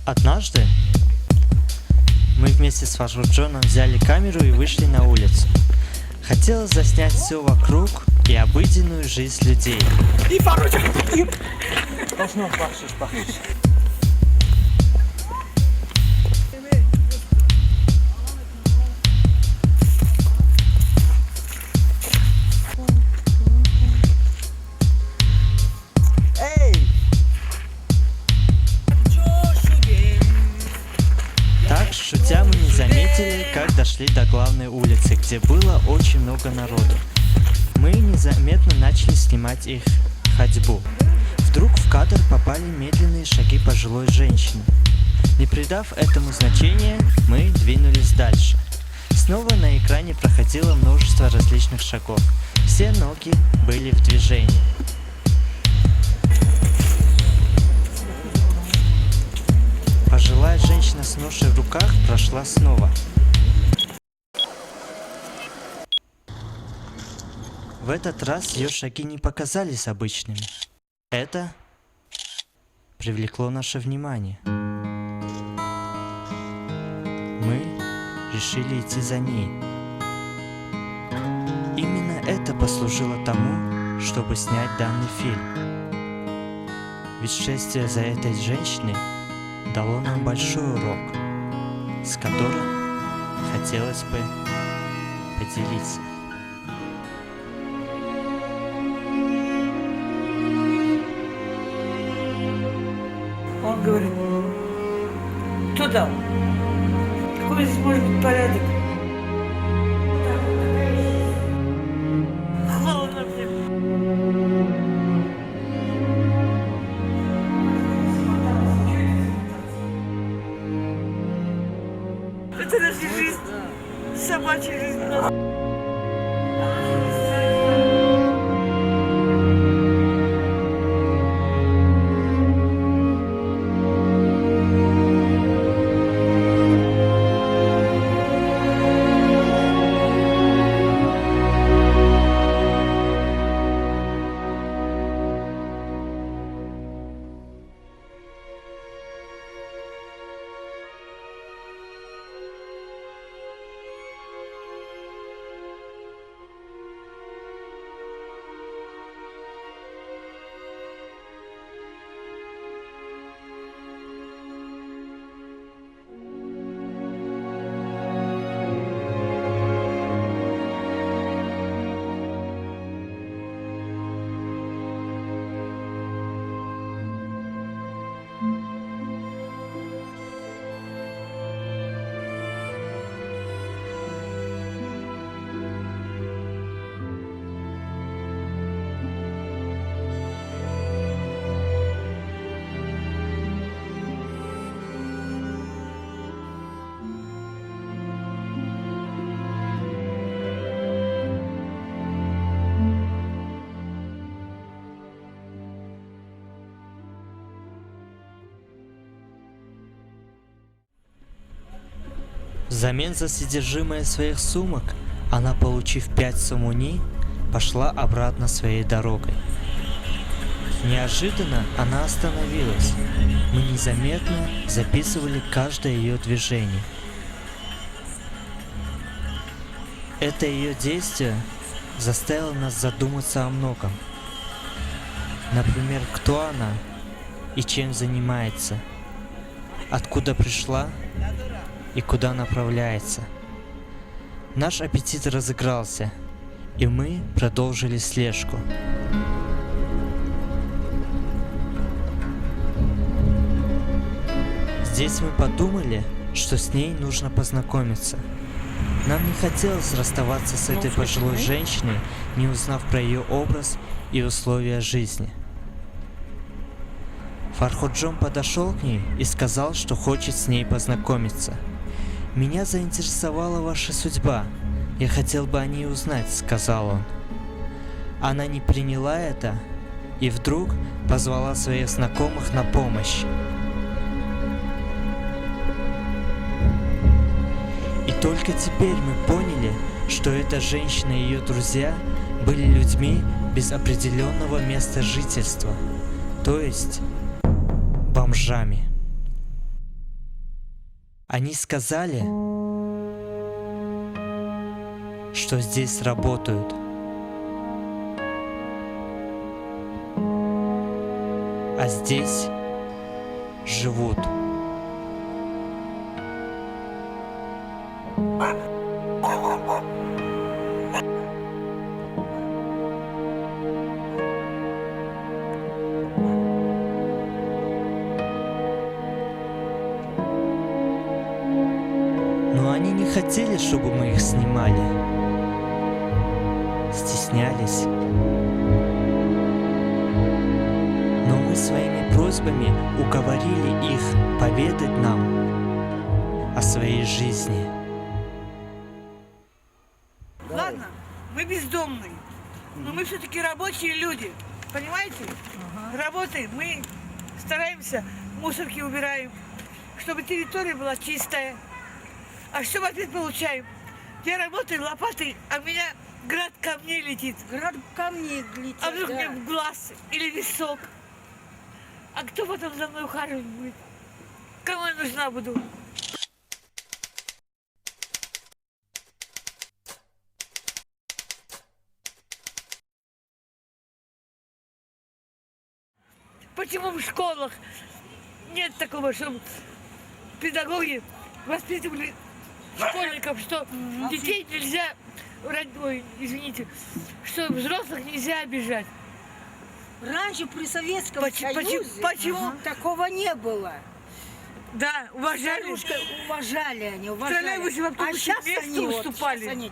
Однажды мы вместе с Фархуджоном взяли камеру и вышли на улицу. Хотелось заснять все вокруг и обыденную жизнь людей. Так, шутя, мы не заметили, как дошли до главной улицы, где было очень много народу. Мы незаметно начали снимать их ходьбу. Вдруг в кадр попали медленные шаги пожилой женщины. Не придав этому значения, мы двинулись дальше. Снова на экране проходило множество различных шагов. Все ноги были в движении. Пожилая женщина с ношей в руках прошла снова. В этот раз ее шаги не показались обычными. Это привлекло наше внимание. Мы решили идти за ней. Именно это послужило тому, чтобы снять данный фильм. Ведь шествие за этой женщиной дало нам большой урок, с которым хотелось бы поделиться. Он говорит, туда. Какой здесь может быть порядок? Холодно прям. Это наша жизнь, собачья жизнь. Взамен за содержимое своих сумок, она, получив 5 сомуни, пошла обратно своей дорогой. Неожиданно она остановилась. Мы незаметно записывали каждое ее движение. Это ее действие заставило нас задуматься о многом. Например, кто она и чем занимается, откуда пришла и куда направляется. Наш аппетит разыгрался, и мы продолжили слежку. Здесь мы подумали, что с ней нужно познакомиться. Нам не хотелось расставаться с этой пожилой женщиной, не узнав про ее образ и условия жизни. Фархуджон подошел к ней и сказал, что хочет с ней познакомиться. «Меня заинтересовала ваша судьба. Я хотел бы о ней узнать», — сказал он. Она не приняла это и вдруг позвала своих знакомых на помощь. И только теперь мы поняли, что эта женщина и ее друзья были людьми без определенного места жительства, то есть бомжами. Они сказали, что здесь работают. А здесь живут. Но они не хотели, чтобы мы их снимали. Стеснялись. Но мы своими просьбами уговорили их поведать нам о своей жизни. Ладно, мы бездомные, но мы все-таки рабочие люди, понимаете? Работаем, мы стараемся, мусорки убираем, чтобы территория была чистая. А что в ответ получаем? Я работаю лопатой, а у меня град камней летит. Град камней летит, А вдруг да. мне в глаз или в висок? А кто потом за мной ухаживать будет? Кому я нужна буду? Почему в школах нет такого, чтобы педагоги воспитывали школьников, что детей нельзя, ой, извините, что взрослых нельзя обижать? Раньше при Советском Почему- Союзе почему? такого не было. Да, уважали. Старушка уважали они, В троллейбусе в уважали. автобусе сейчас место они вот, уступали. сейчас они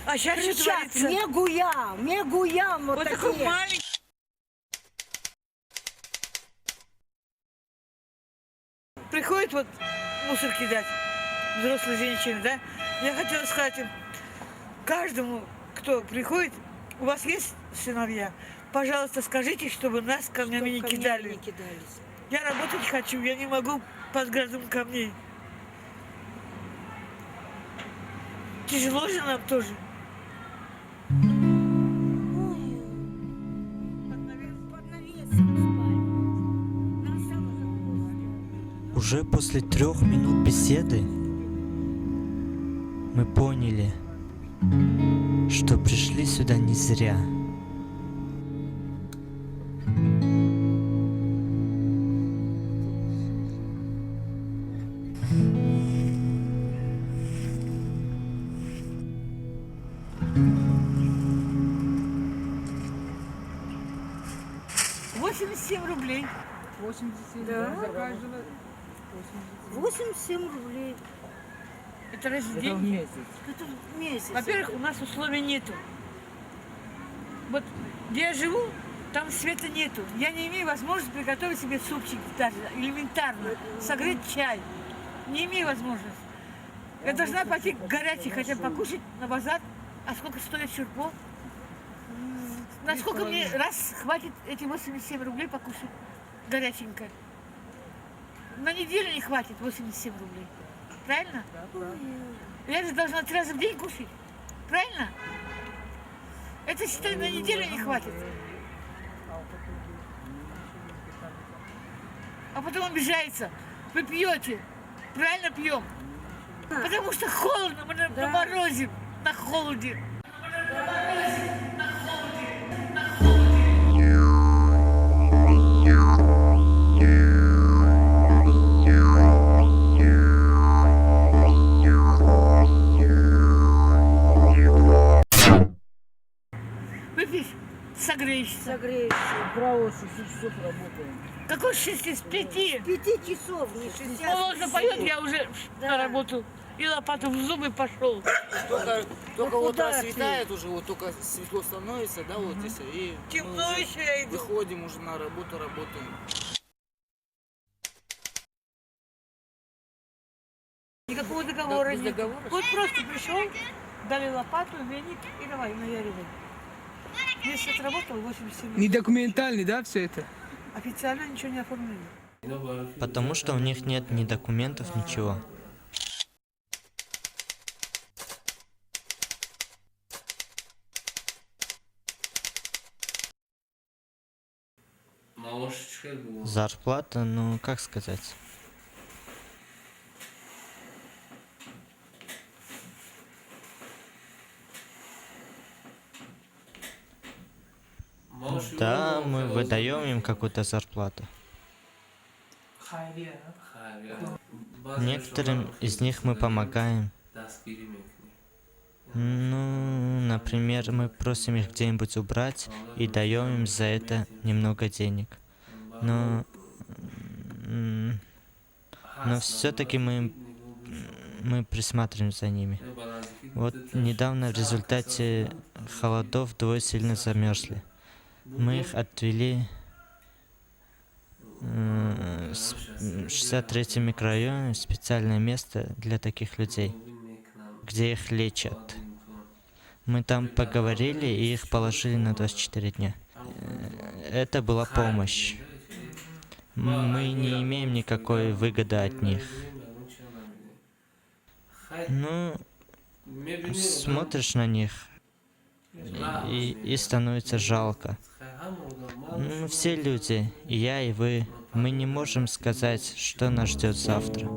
А сейчас что кричат, творится? мегуям, вот Вот такой такие. маленький. Приходит вот мусор кидать, взрослые женщины, да? Я хотела сказать им, каждому, кто приходит, у вас есть сыновья, пожалуйста, скажите, чтобы нас камнями не Чтоб камнями кидали. не кидались. Я работать хочу, я не могу под градом камней. Тяжело же нам тоже. Под навесом спали. На самом Уже после 3 минут беседы мы поняли, что пришли сюда не зря. рублей. 87, Да. да, за каждого 87 рублей. Это разве это в деньги? месяц. Это в месяц. Во-первых, у нас условий нету. Вот где я живу, там света нету. Я не имею возможности приготовить себе супчик даже элементарно, согреть чай. Не имею возможности. Я должна пойти горячий хотя бы покушать на базар. А сколько стоит сюрпо? Насколько мне раз хватит эти 87 рублей покушать горяченько? На неделю не хватит 87 рублей. Правильно? Я же должна 3 раза в день кушать. Правильно? Это, считай, на неделю не хватит. А потом обижается. Вы пьете. Правильно пьем. Потому что холодно, мы на морозе, на холоде. Выпей, согреешься. Согреешься. Право, 6 часов работаем. Какой 6 из 5? 5 часов, не 60. Положено поет, я уже Да. на работу. И лопату в зубы пошел. Только вот куда рассветает уже, вот только светло становится, да, вот здесь, и мы Темно уже еще я иду. выходим уже на работу, работаем. Никакого договора Без нет. договора? Вот просто пришел, дали лопату, веник и давай наяривай. Месяц отработал 87. Не документальный, да, все это? Официально ничего не оформили. Потому что у них нет ни документов, ничего. Зарплата, ну как сказать. Да, мы выдаем им какую-то зарплату. Некоторым из них мы помогаем. Ну, например, мы просим их где-нибудь убрать и даем им за это немного денег. Но все-таки мы присматриваем за ними. Вот недавно в результате холодов двое сильно замерзли. Мы их отвели в 63-й микрорайон, в специальное место для таких людей, где их лечат. Мы там поговорили и их положили на 24 дня. Это была помощь. Мы не имеем никакой выгоды от них. Ну, смотришь на них и становится жалко. Мы все люди, и я, и вы. Мы не можем сказать, что нас ждет завтра.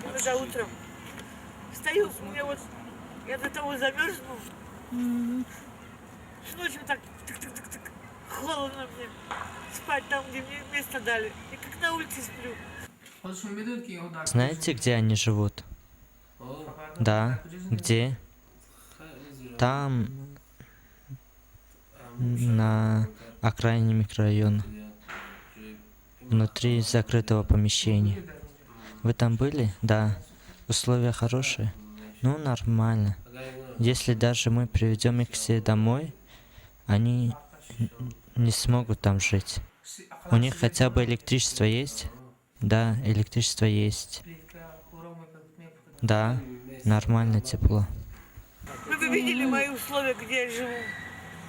Иногда утром встаю, у меня вот, я до того замерзну, с ночью так, холодно мне спать там, где мне место дали. И как на улице сплю. Знаете, где они живут? Да. Где? Там, на окраине микрорайона, внутри закрытого помещения. Вы там были? Да. Условия хорошие? Ну, нормально. Если даже мы приведем их к себе домой, они не смогут там жить. У них хотя бы электричество есть? Да, электричество есть. Да, нормально, тепло. Вы бы видели мои условия, где я живу.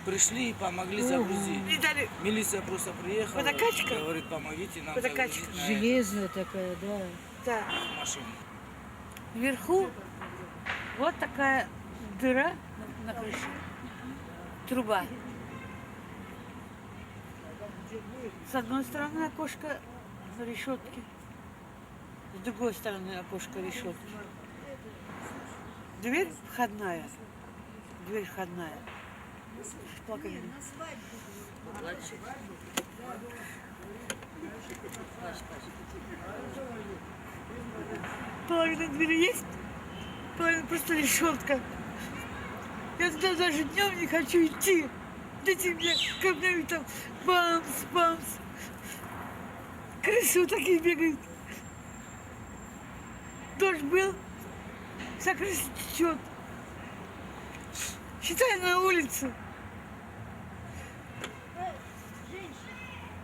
Пришли и помогли загрузить. Мне дали Милиция просто приехала. Водокачка? Говорит, помогите нам Водокачка. загрузить на Железная такая, да. да, машину. вверху вот такая дыра на крыше. Труба. С одной стороны окошко решетки, с другой стороны окошко решетки. Дверь входная. Дверь входная. Плакали. Половина двери есть, половина просто решетка. Я туда даже днем не хочу идти. Дети мне камнями там бамс. Крысы вот такие бегают. Дождь был, вся крыса течет. Считай на улице.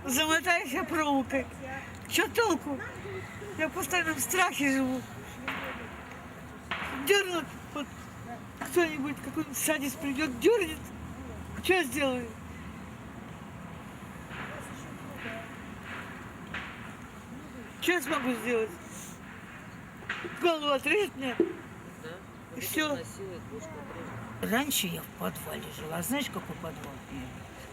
Замотаешься проволокой. Что толку? Я в постоянном страхе живу. Дернут, вот кто-нибудь, какой-нибудь садист придет, дернет. Что я сделаю? Что я смогу сделать? Голову отрежет мне? И все. Раньше я в подвале жила. Знаешь, какой подвал?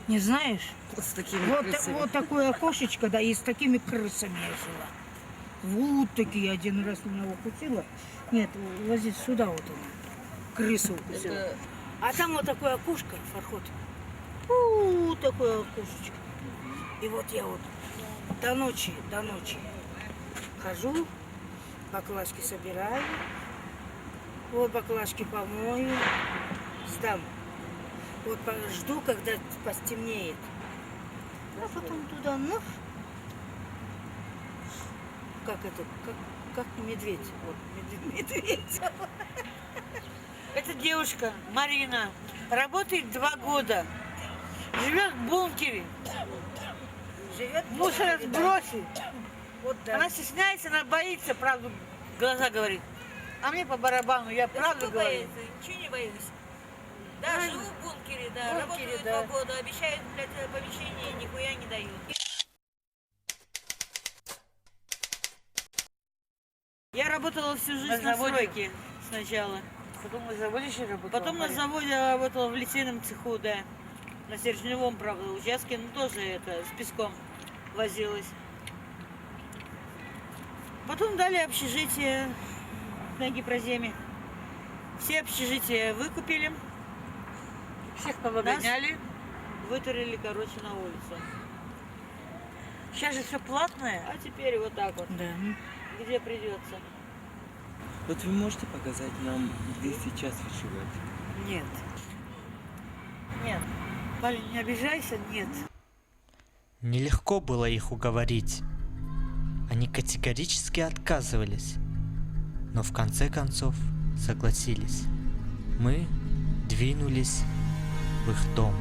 Не знаешь? С такими Вот, крысами. вот такое окошечко, да, и с такими крысами я жила. Вот такие, один раз меня укусила. Нет, лазить сюда вот она. Крыса укусила. А там вот такое окошко, Фархот. Такое окошечко. И вот я вот до ночи хожу, баклажки собираю. Вот баклажки помою, сдам. Вот жду, когда постемнеет. А потом туда, ну, как это, как медведь. Вот, медведь. Эта девушка, Марина, работает 2 года. Живет в бункере. Живет Мусор сбросит. Вот да. Она стесняется, она боится, правду в глаза говорит. А мне по барабану, я правду говорю. Боится, ничего не боюсь. Да, живу в бункере, да, работаю да. 2 года, обещают, блядь, помещение, нихуя не дают. Я работала всю жизнь На на заводе? стройке сначала. Потом на заводе еще работала. Потом на Марина. заводе работала в литейном цеху, да. На стержневом, правда, участке, ну тоже это, с песком возилась. Потом дали общежитие на Гипроземе. Все общежития выкупили, Всех повыгоняли. вытурили, короче, на улицу. Сейчас же все платное. А теперь вот так вот, Да. где придется. Вот вы можете показать нам, где сейчас вы живете? Нет. Нет. Парень, не обижайся, нет. Нелегко было их уговорить. Они категорически отказывались, но в конце концов согласились. Мы двинулись в их дом.